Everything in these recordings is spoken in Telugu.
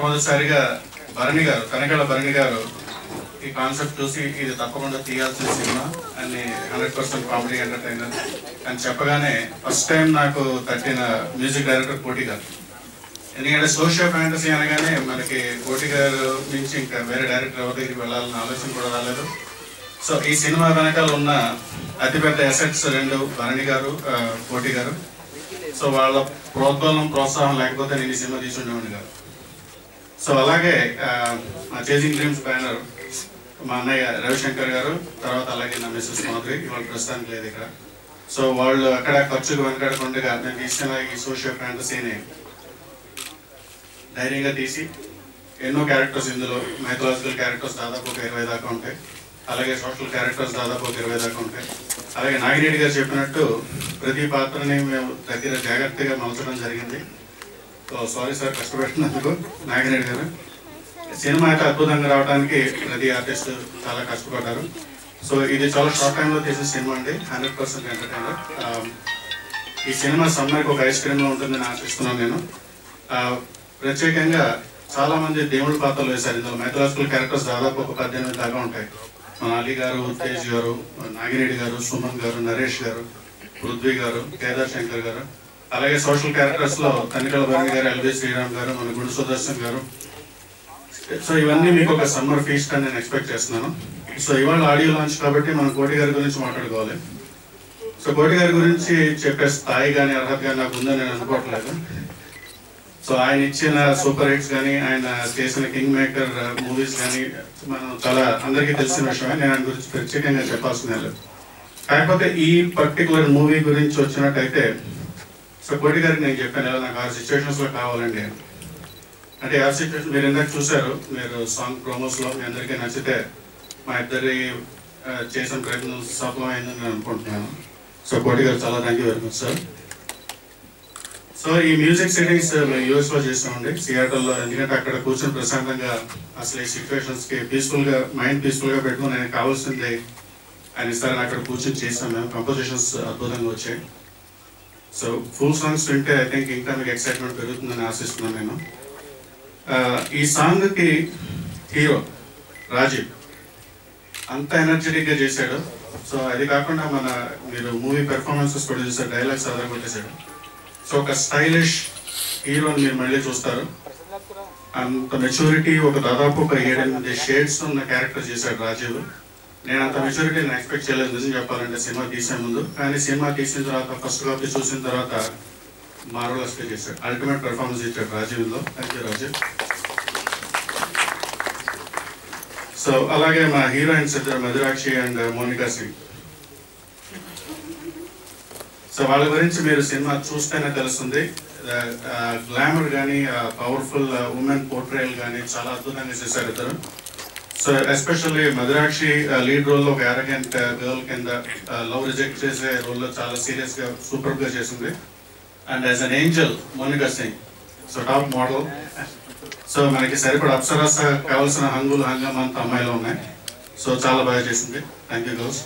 మొదటిసారిగా భరణి గారు తనకళ భరణి గారు ఈ కాన్సెప్ట్ చూసి ఇది తప్పకుండా తీయాల్సిన సినిమా అని 100% కామెడీ ఎంటర్టైనర్ అని చెప్పగానే ఫస్ట్ టైం నాకు తట్టిన మ్యూజిక్ డైరెక్టర్ కోటి గారు. ఎందుకంటే సోషియో ఫ్యాంటసీ అనగానే మనకి కోటి గారు నుంచి ఇంకా వేరే డైరెక్టర్ ఎవరి దగ్గరికి వెళ్ళాలన్న ఆలోచన కూడా రాలేదు. సో ఈ సినిమా వెనకాల ఉన్న అతిపెద్ద అసెట్స్ రెండు భరణి గారు, కోటి గారు. సో వాళ్ళ ప్రోత్సాహం లేకపోతే నేను ఈ సినిమా తీసుండేవాడిని కాదు. సో అలాగే మా చేసింగ్ డ్రీమ్స్ బ్యానర్ మా అన్నయ్య రవిశంకర్ గారు, తర్వాత అలాగే నా మిస్సెస్ మాధురి, ఇవాళ ప్రస్తుతానికి లేదు ఇక్కడ. సో వాళ్ళు అక్కడ ఖర్చుకు వెనకడకుండా నేను తీసిన ఈ సోషియో ఫ్యాంటసీని ధైర్యంగా తీసి ఎన్నో క్యారెక్టర్స్ ఇందులో మైథలాజికల్ క్యారెక్టర్స్ దాదాపు ఒక 20 దాకా ఉంటాయి, అలాగే సోషల్ క్యారెక్టర్స్ దాదాపు ఒక 20 దాకా ఉంటాయి. అలాగే నాగిరెడ్డి గారు చెప్పినట్టు ప్రతి పాత్రని మేము దగ్గర జాగ్రత్తగా మలచడం జరిగింది. సో సారీ సార్ కష్టపెట్టినందుకు నాగిరెడ్డి గారు. సినిమా అయితే అద్భుతంగా రావడానికి ప్రతి ఆర్టిస్ట్ చాలా కష్టపడ్డారు. సో ఇది చాలా షార్ట్ టైంలో తీసిన సినిమా అండి, 100% ఎంటర్టైనర్. ఈ సినిమా సమ్మర్కి ఒక ఐస్ క్రీమ్లో ఉంటుందని ఆశిస్తున్నాను నేను. ప్రత్యేకంగా చాలా మంది దేవుళ్ళ పాత్రలు వేశారు ఇందులో. మైథలాజికల్ క్యారెక్టర్స్ దాదాపు ఒక 18 దాకా ఉంటాయి. మన అలీ గారు, ఉత్తేజ్ గారు, నాగిరెడ్డి గారు, సుమన్ గారు, నరేష్ గారు, పృథ్వీ గారు, కేదార్ శంకర్ గారు, అలాగే సోషల్ క్యారెక్టర్స్ లో తనికల భరణి గారు, ఎల్వి శ్రీరామ్ గారు, మన గుండు సుదర్శన్ గారు. సో ఇవన్నీ మీకు ఒక సమ్మర్ ఫీస్ట్ అని నేను ఎక్స్పెక్ట్ చేస్తున్నాను. సో ఇవాళ ఆడియో లాంచ్ కాబట్టి మనం కోటి గారి గురించి మాట్లాడుకోవాలి. సో కోటి గారి గురించి చెప్పే స్థాయి కానీ అర్హత కానీ నాకు ఉందని నేను అనుకోవట్లేదు. సో ఆయన ఇచ్చిన సూపర్ హిట్స్ కానీ ఆయన చేసిన కింగ్ మేకర్ మూవీస్ కానీ మనం చాలా అందరికీ తెలిసిన విషయమే, నేను ఆయన గురించి ప్రత్యేకంగా చెప్పాల్సిన లేదు. కాకపోతే ఈ పర్టికులర్ మూవీ గురించి వచ్చినట్టయితే సో కోటి గారికి నేను చెప్పాను కదా నాకు 6 సిచ్యువేషన్స్లో కావాలండి అని. అంటే 6 సిచ్యువేషన్ మీరు ఇందాక చూశారు, మీరు సాంగ్ ప్రోమోస్లో మీ అందరికీ నచ్చితే మా ఇద్దరి చేసిన ప్రయత్నం సఫలమైందని నేను అనుకుంటున్నాను. సో కోటి గారు చాలా thank you very much sir. So ఈ మ్యూజిక్ సెట్టింగ్స్ మేము యూఎస్లో చేసామండి, సియాటల్లో. ఎందుకంటే అక్కడ కూర్చొని ప్రశాంతంగా అసలు ఈ సిచ్యువేషన్స్కి పీస్ఫుల్గా మైండ్ పీస్ఫుల్గా పెట్టుకుని నేను కావాల్సింది ఆయన ఇస్తారని అక్కడ కూర్చొని చేసాం మేము. కంపోజిషన్స్ అద్భుతంగా వచ్చాయి. సో ఫుల్ సాంగ్స్ వింటే ఐ థింక్ ఇంకా మీకు ఎక్సైట్మెంట్ పెరుగుతుందని ఆశిస్తున్నాను నేను. ఈ సాంగ్కి హీరో రాజీవ్ అంత ఎనర్జెటిక్గా చేశాడు. సో అది కాకుండా మీరు మూవీ పెర్ఫార్మెన్సెస్ కూడా చూసారు, డైలాగ్స్ అలా కొట్టేశాడు. సో ఒక స్టైలిష్ హీరోని మీరు మళ్ళీ చూస్తారు. అంత మెచ్యూరిటీ ఒక దాదాపు ఒక 7-8 షేడ్స్ ఉన్న క్యారెక్టర్ చేశాడు రాజీవ్. నేను అంత మెచ్యూరిటీ నేను ఎక్స్పెక్ట్ చేయలేదు నిజం చెప్పాలంటే సినిమా తీసే ముందు. కానీ సినిమా తీసిన తర్వాత ఫస్ట్ కాపీ చూసిన తర్వాత మార్వలస్గా చేశాడు, అల్టిమేట్ పెర్ఫార్మెన్స్ ఇచ్చాడు రాజీవ్లో. Thank you Rajeev. సో అలాగే మా హీరోయిన్స్ ఇద్దరు Madhurakshi and Monica Singh. So వాళ్ళ గురించి మీరు సినిమా చూస్తేనే తెలుస్తుంది. గ్లామర్ కానీ పవర్ఫుల్ ఉమెన్ పోర్ట్రేయల్ కానీ చాలా అద్భుతంగా చేశారు ఇద్దరు. సో ఎస్పెషల్లీ మధురాక్షి లీడ్ రోల్లో ఒక యారగెంట్ గర్ల్ కింద లవ్ రిజెక్ట్ చేసే రోల్లో చాలా సీరియస్గా సూపర్గా చేసింది. And as an angel Monika Singh, so top model. So మనకి సరిపడ అప్సరస కావాల్సిన హంగులు హంగం అంత అమ్మాయిలో ఉన్నాయి. సో చాలా బాగా చేసింది. Thank you girls.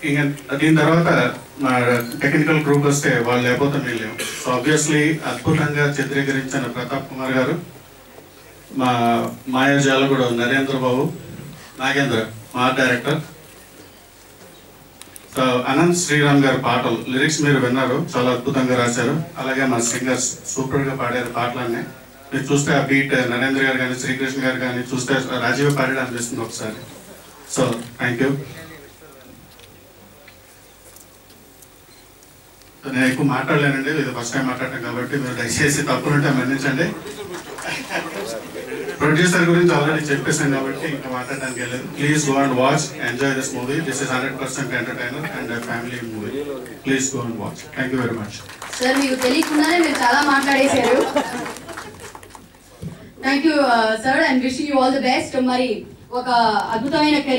ఇంకా దీని తర్వాత మా టెక్నికల్ గ్రూప్ వస్తే వాళ్ళు లేకపోతే మేము లేవు. సో ఆబ్వియస్లీ అద్భుతంగా చిత్రీకరించిన ప్రతాప్ కుమార్ గారు, మా మాయాజాలగూడ నరేంద్ర బాబు, నాగేంద్ర మా డైరెక్టర్. సో అనంత్ శ్రీరామ్ గారి పాటలు లిరిక్స్ మీరు విన్నారు, చాలా అద్భుతంగా రాశారు. అలాగే మా సింగర్స్ సూపర్గా పాడారు పాటలన్నీ. మీరు చూస్తే ఆ బీట్ నరేంద్ర గారు కానీ శ్రీకృష్ణ గారు కానీ చూస్తే రాజీవ్ పాడాడు అనిపిస్తుంది ఒకసారి. So thank you. నేను ఎక్కువ మాట్లాడలేనండి, ఇది ఫస్ట్ టైం మాట్లాడటం కాబట్టి మీరు దయచేసి తప్పులుంటే మన్నించండి. ప్రొడ్యూసర్ గురించి ఆల్రెడీ చెప్పేసాను కాబట్టి ఇంకా మాట్లాడడానికి వెళ్ళలేదు. Please go and watch, enjoy this movie. This is 100% entertainer and family movie. Please go and watch. Thank you very much. Sir మీకు తెలియకుండానే మీరు చాలా మాట్లాడేశారు. Thank you sir and wishing you all the best. మరి ఒక అద్భుతమైన కెరీర్